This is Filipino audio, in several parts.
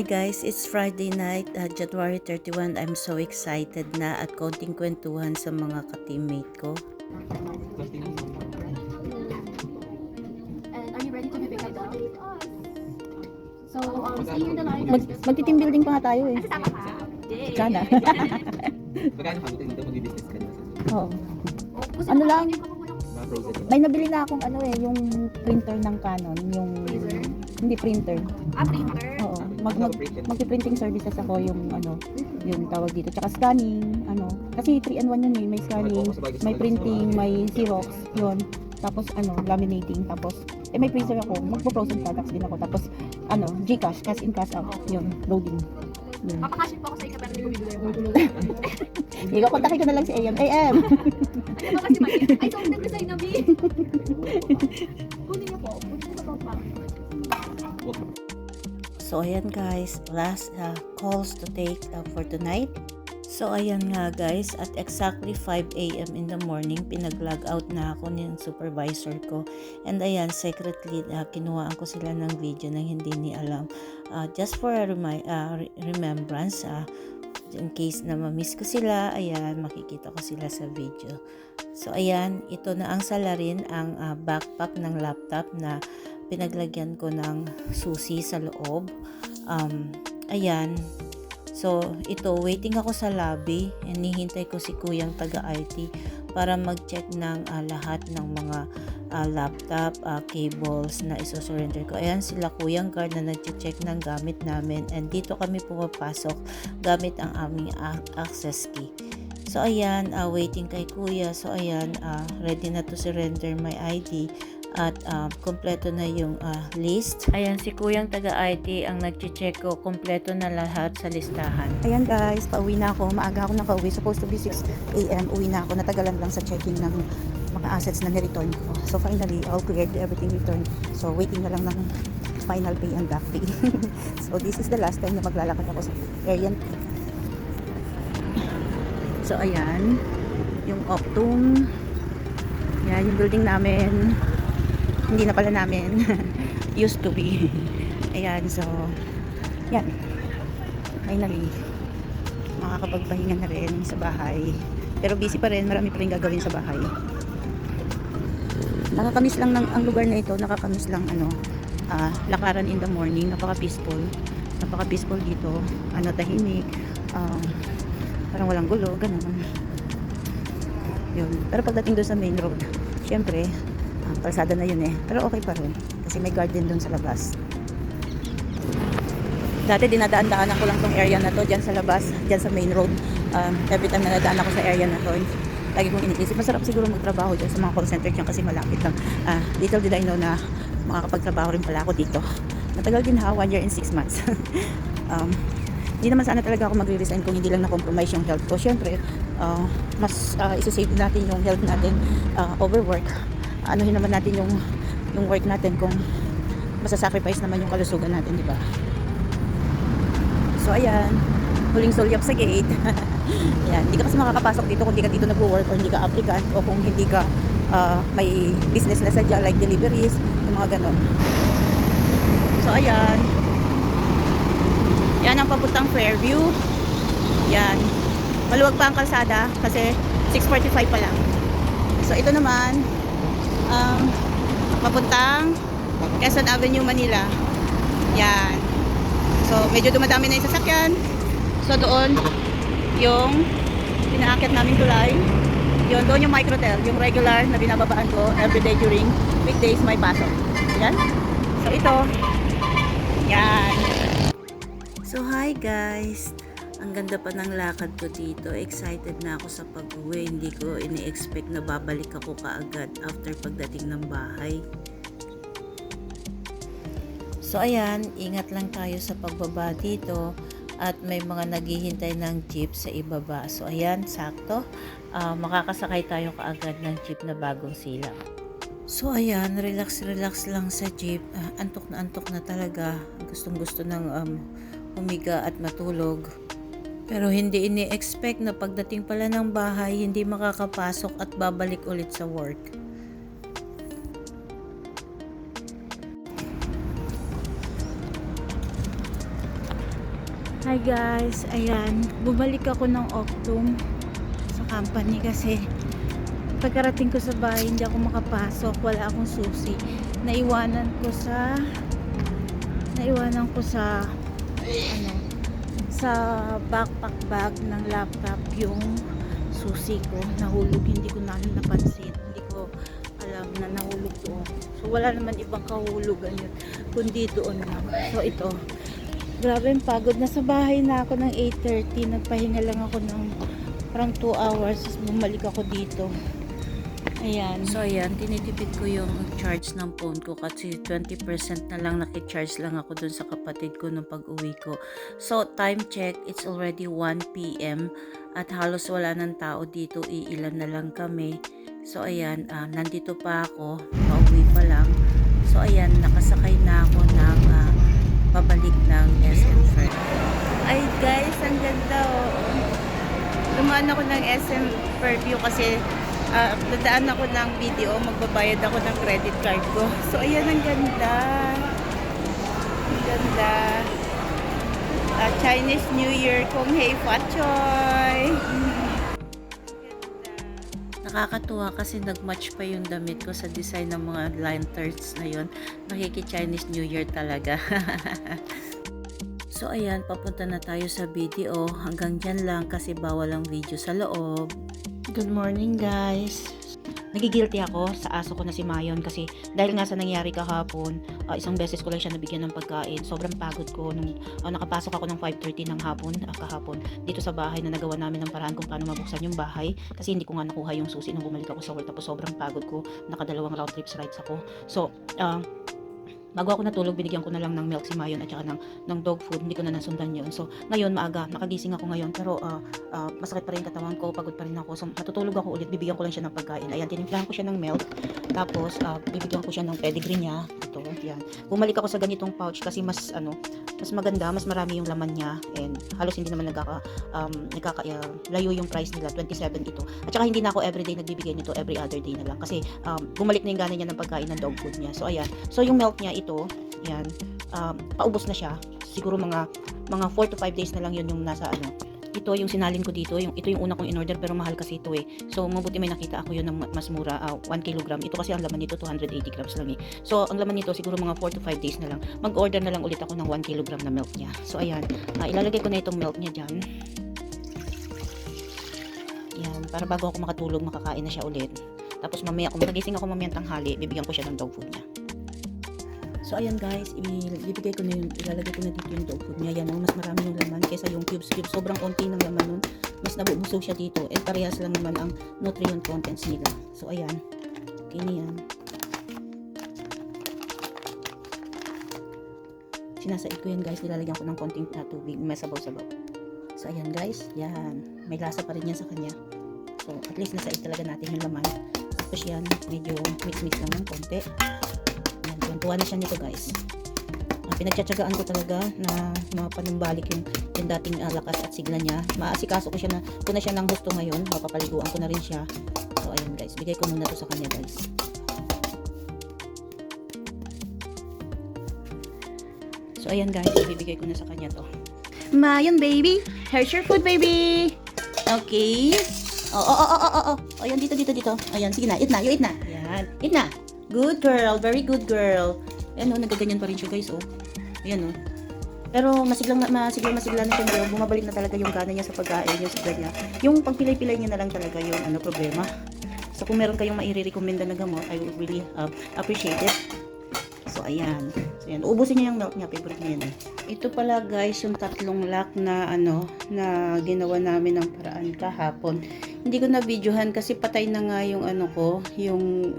guys, it's Friday night, January 31. I'm so excited na at konting kwentuhan sa mga ka-teammate ko. And are you ready to be picked up? So, stay in the line. Magti-team building pa nga tayo eh. Tama ka. Sana. Magkano ka dito mag-business ka na? Oo. Ano lang, Mga process. may nabili na akong yung printer ng Canon, yung hindi printer. Printer. Oo. Magpi-printing services ako yung yung tawag dito. Tsaka scanning, kasi 3-in-1 yun eh. May scanning, may printing, may Xerox, yun. Tapos laminating, tapos may freezer ako, magpo-frozen products din ako. Tapos GCash, cash in, cash out, yun, loading. Yun. Papakashin po ako sa inyo pero hindi ko bibigay. Ikaw, kontakin ko na lang si AM. AM! Ano ba kasi mali? Ay, so ang sa inabi. Kunin niyo po. Kunin niyo sa pa. So ayan guys, last calls to take for tonight. So ayan nga guys, at exactly 5 AM in the morning, pinag-log out na ako ng supervisor ko. And ayan, secretly, kinuhaan ko sila ng video nang hindi ni alam. Just for a remembrance, in case na ma-miss ko sila, ayan, makikita ko sila sa video. So ayan, ito na ang salarin, ang backpack ng laptop na pinaglagyan ko ng susi sa loob. Ayan. So, ito, waiting ako sa lobby. Hinihintay ko si kuyang taga-IT para mag-check ng lahat ng mga laptop, cables na isosurrender ko. Ayan sila kuyang guard na nag-check ng gamit namin. And dito kami pumapasok gamit ang aming access key. So, ayan, waiting kay kuya. So, ayan, ready na to surrender my ID. At kompleto na yung list. Ayan, si kuyang taga-IT ang nag-check ko. Kompleto na lahat sa listahan. Ayan guys, pauwi na ako. Maaga ako nakauwi. Supposed to be 6 AM. Uwi na ako. Natagalan lang sa checking ng mga assets na ni-return ko. So finally, all cleared. Everything returned. So waiting na lang ng final pay and back pay. So this is the last time na maglalakad ako sa Arian. So ayan, yung Optum. Yan, yung building namin. Hindi na pala namin. Used to be. Ayan, so yan. Finally, makakapagpahinga na rin sa bahay. Pero busy pa rin, marami pa rin gagawin sa bahay. Nakakamiss lang ang lugar na ito, nakakamiss lang lakaran in the morning, napaka-peaceful. Napaka-peaceful dito, tahimik, parang walang gulo, ganun. Yun. Pero pagdating doon sa main road, syempre, kalsada na yun eh. Pero okay pa rin. Kasi may garden doon sa labas. Dati dinadaan-daanan ko lang tong area na to dyan sa labas, dyan sa main road. Every time na nadaan ako sa area na to, lagi kong iniisip. Masarap siguro magtrabaho dyan sa mga call center dyan kasi malapit lang. Little did I know na makakapagtrabaho rin pala ako dito. Matagal din 1 year and 6 months. Hindi naman sana talaga ako magre-resign kung hindi lang na-compromise yung health ko. Siyempre, mas isa-save natin yung health natin overwork. Anuhin naman natin yung work natin kung masasacrifice naman yung kalusugan natin, di ba? So ayan, huling sulyap sa gate. Ayan, hindi ka kasi makakapasok dito kung hindi ka dito nag-work or hindi ka applicant o kung hindi ka may business na sadya like deliveries, yung mga ganon. So ayan, yan ang papuntang Fairview. Yan, maluwag pa ang kalsada kasi 6:45 pa lang. So ito naman papuntang Quezon Avenue, Manila. Yan. So, medyo dumadami na yung sasakyan. So, doon yung pinaakyat namin tulay. Yun, doon yung microtel, yung regular na binababaan ko everyday during weekdays may pasok. Yan. So, ito. Yan. So hi guys! Ang ganda pa ng lakad ko dito. Excited na ako sa pag-uwi. Hindi ko ini-expect na babalik ako kaagad after pagdating ng bahay. So ayan, ingat lang tayo sa pagbaba dito at may mga naghihintay ng jeep sa ibaba. So ayan, sakto. Makakasakay tayo kaagad ng jeep na bagong silak. So ayan, relax lang sa jeep. Antok na talaga. Gustong gusto ng humiga at matulog. Pero hindi ini-expect na pagdating pala ng bahay, hindi makakapasok at babalik ulit sa work. Hi guys, ayan, bumalik ako ng Octum sa company kasi pagkarating ko sa bahay hindi ako makapasok, wala akong susi. Naiwanan ko sa ano, sa backpack bag ng laptop yung susi ko. Nahulog, hindi ko na napansin, hindi ko alam na nahulog doon. So wala naman ibang kahulugan yun kundi doon lang. So ito, grabe yung pagod. Nasa bahay na ako ng 8:30. Nagpahinga lang ako ng parang 2 hours. Tapos bumalik ako dito. Ayan. So ayan, tinitipid ko yung charge ng phone ko kasi 20% na lang nakicharge lang ako dun sa kapatid ko nung pag-uwi ko. So time check, it's already 1 p.m. at halos wala ng tao dito. Iilan na lang kami. So ayan, nandito pa ako. Pauwi pa lang. So ayan, nakasakay na ako ng pabalik ng SM Fair. Ay guys, ang ganda Dumaan ako ng SM Fairview kasi dadaan ako ng video, magbabayad ako ng credit card ko. So ayan, ang ganda. Ang ganda. Chinese New Year kung Hei Fa Choy. Nakakatuwa kasi nagmatch pa yung damit ko sa design ng mga lanterns na yun. Nakiki-Chinese New Year talaga. So ayan, papunta na tayo sa video. Hanggang dyan lang kasi bawal ang video sa loob. Good morning guys. Nagigilty ako sa aso ko na si Mayon kasi dahil nga sa nangyari kahapon, isang beses ko lang siya nabigyan ng pagkain. Sobrang pagod ko nung nakapasok ako ng 5:30 ng hapon, kahapon dito sa bahay na nagawa namin ng paraan kung paano mabuksan yung bahay kasi hindi ko nga nakuha yung susi nung bumalik ako sa work. Tapos sobrang pagod ko, nakadalawang round trips rides ako. So, bago ako natulog, binigyan ko na lang ng milk si Mayon at saka ng dog food. Hindi ko na nasundan yun. So, ngayon, maaga. Nakagising ako ngayon. Pero, masakit pa rin katawan ko. Pagod pa rin ako. So, matutulog ako ulit. Bibigyan ko lang siya ng pagkain. Ayan, tinimplahan ko siya ng milk. Tapos, bibigyan ko siya ng pedigree niya. Ito, yan. Bumalik ako sa ganitong pouch kasi mas maganda. Mas marami yung laman niya. And, halos hindi naman layo yung price nila. 27 ito. At saka, hindi na ako everyday nagbibigay nito. Every other day na lang. Kasi, bumalik na yung gana niya ng pagkain ng dog food niya. So, ayan. So, yung milk niya, ito, yan, paubos na siya. Siguro mga 4 to 5 days na lang yun yung nasa ito yung sinalin ko dito, ito yung una kong in-order pero mahal kasi ito so mabuti may nakita ako yun ng mas mura, 1 kilogram. Ito kasi ang laman nito 280 grams lang so ang laman nito siguro mga 4 to 5 days na lang. Mag-order na lang ulit ako ng 1 kilogram na milk niya. So ayan, ilalagay ko na itong milk niya dyan. Yan, para bago ako makatulog makakain na siya ulit. Tapos mamaya kung magising ako mamayang tanghali, bibigyan ko siya ng dog food niya. So ayan guys, ibibigay ko na yun, ilalagay ko na dito yung dog food niya. Yan, mas marami yung laman kaysa yung cubes. Sobrang konti ng laman nun. Mas nabubusog siya dito. And parehas lang naman ang nutrient contents nila. So ayan, okay na yan. Sinasaid ko yan guys, nilalagyan ko ng konting tubig, may sabaw-sabaw. So ayan guys, yan. May lasa pa rin yan sa kanya. So at least nasaid talaga natin yung laman. Tapos yan, medyo mix-mix lang ng konti. Tuwa na siya nito guys. Pinagtsatsagaan ko talaga na mapanumbalik yung dating lakas at sigla niya. Maasikaso ko na siya ng gusto ngayon. Mapapaliguan ko na rin siya. So ayan guys, bigay ko muna to sa kanya guys. So ayan guys, ibibigay ko na sa kanya to. Mayon baby, here's your food baby. Okay. Oh. Ayan, dito. Ayan, sige na, eat na. Ayan, eat na. Good girl, very good girl. Ayan nagaganyan pa rin siya guys Ayan Pero masigla na siya ngayon. Bumabalik na talaga yung gana niya sa pagkain, yung sigla niya. Yung pagpilay-pilay niya na lang talaga yung problema. So kung meron kayong maire-recommenda na gamot, I would really appreciate it. So ayan. Ubusin niya yung milk niya, favorite niya yan. Ito pala guys, yung 3 lock na na ginawa namin ng paraan kahapon. Hindi ko na videohan kasi patay na nga yung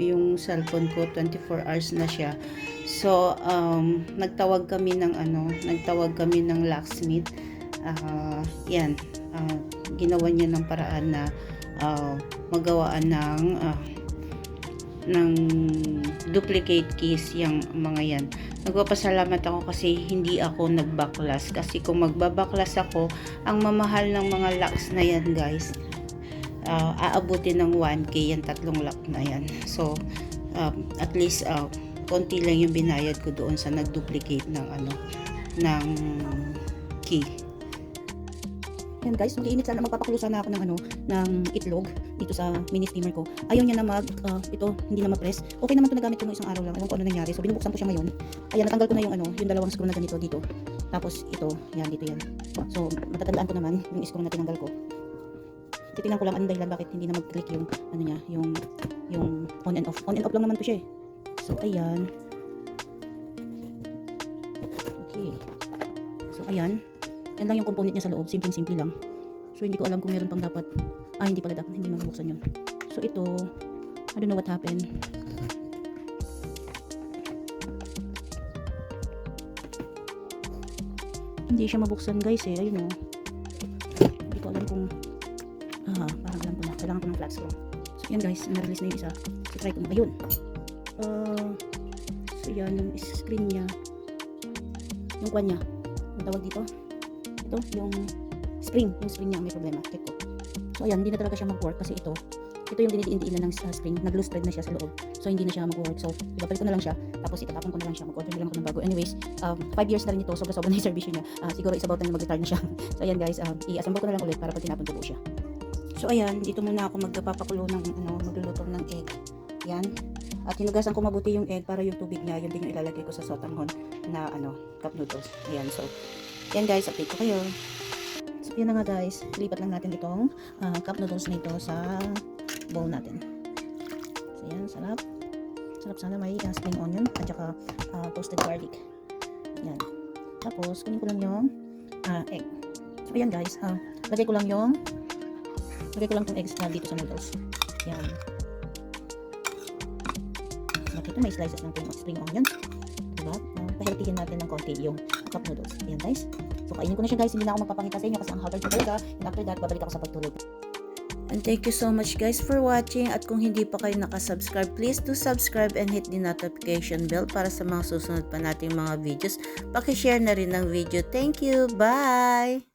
yung cellphone ko, 24 hours na siya. So nagtawag kami ng locksmith. Yan. Ginawa niya ng paraan na magawaan ng duplicate keys yung mga yan. Nagpapasalamat ako kasi hindi ako nagbaklas. Kasi kung magbabaklas ako, ang mamahal ng mga locks na yan guys, aabutin ng 1K yung 3 lock na yan. So, at least, konti lang yung binayad ko doon sa nag-duplicate ng key. Yan guys, mag-iinit sana, magpapakulo sana ako ng itlog dito sa mini steamer ko. Ayaw niya na ito, hindi na ma-press. Okay naman 'to, nagamit ko nung isang araw lang. Ewan ko ano nangyari. So binubuksan ko siya ngayon. Ayan, natanggal ko na yung dalawang screw na ganito dito. Tapos ito, yan dito yan. So matatandaan ko naman yung screw na tinanggal ko. Titingnan ko lang anong dahilan bakit hindi na mag-click yung yung on and off. On and off lang naman 'to siya eh. So ayan. Okay. So ayan. Yan lang yung component niya sa loob. Simpleng-simple lang. So, hindi ko alam kung meron pang dapat. Hindi pala dapat. Hindi mabuksan yun. So, ito. I don't know what happened. Hindi siya mabuksan guys eh. Ayun o. Hindi ko alam kung parang alam ko na. Kailangan ko ng flat screw. So, yan guys. Na-release na yung isa. So, try ko na. Ayun. So, yan. Yung screen niya. Yung kwan niya. Ang tawag dito. Ito, yung spring niya may problema. Check ko. So ayan, hindi na talaga siya mag-work kasi ito yung dinidiin-diin ng spring, nag-loose thread na siya sa loob. So hindi na siya mag-work. So ipapalit ko na lang siya, tapos itatapon ko na lang siya, mag-order na lang ako ng bago. Anyways, 5 years na rin ito, sobra-sobra na yung servisyo niya. Siguro it's about time na mag-retire na siya. So ayan guys, i-assemble ko na lang ulit para pag tinapon ko po siya. So ayan, dito muna ako magpapakulo ng magluluto ng egg. Yan. At hinugasan ko mabuti yung egg para yung tubig niya, yun din yung ilalagay ko sa sotanghon na cup noodles. Ayan, so yan guys, update ko kayo. So yan na nga guys, lipat lang natin itong cup noodles nito sa bowl natin. So yan, sarap. Sarap sana may spring onion at saka toasted garlic. Yan. Tapos kunin ko lang yung egg. So yan guys, lagay ko lang tong eggs na dito sa noodles. Yan. At ito may slices ng spring onion. Diba? Paheltihin natin ng konti yung cup noodles. Ayan guys. So kainin ko na siya guys. Hindi na ako magpapakita sa inyo kasi ang haggard ko talaga. And after that, babalik ako sa pagtulog. And thank you so much guys for watching. At kung hindi pa kayo nakasubscribe, please do subscribe and hit the notification bell para sa mga susunod pa nating mga videos. Pakishare na rin ng video. Thank you. Bye!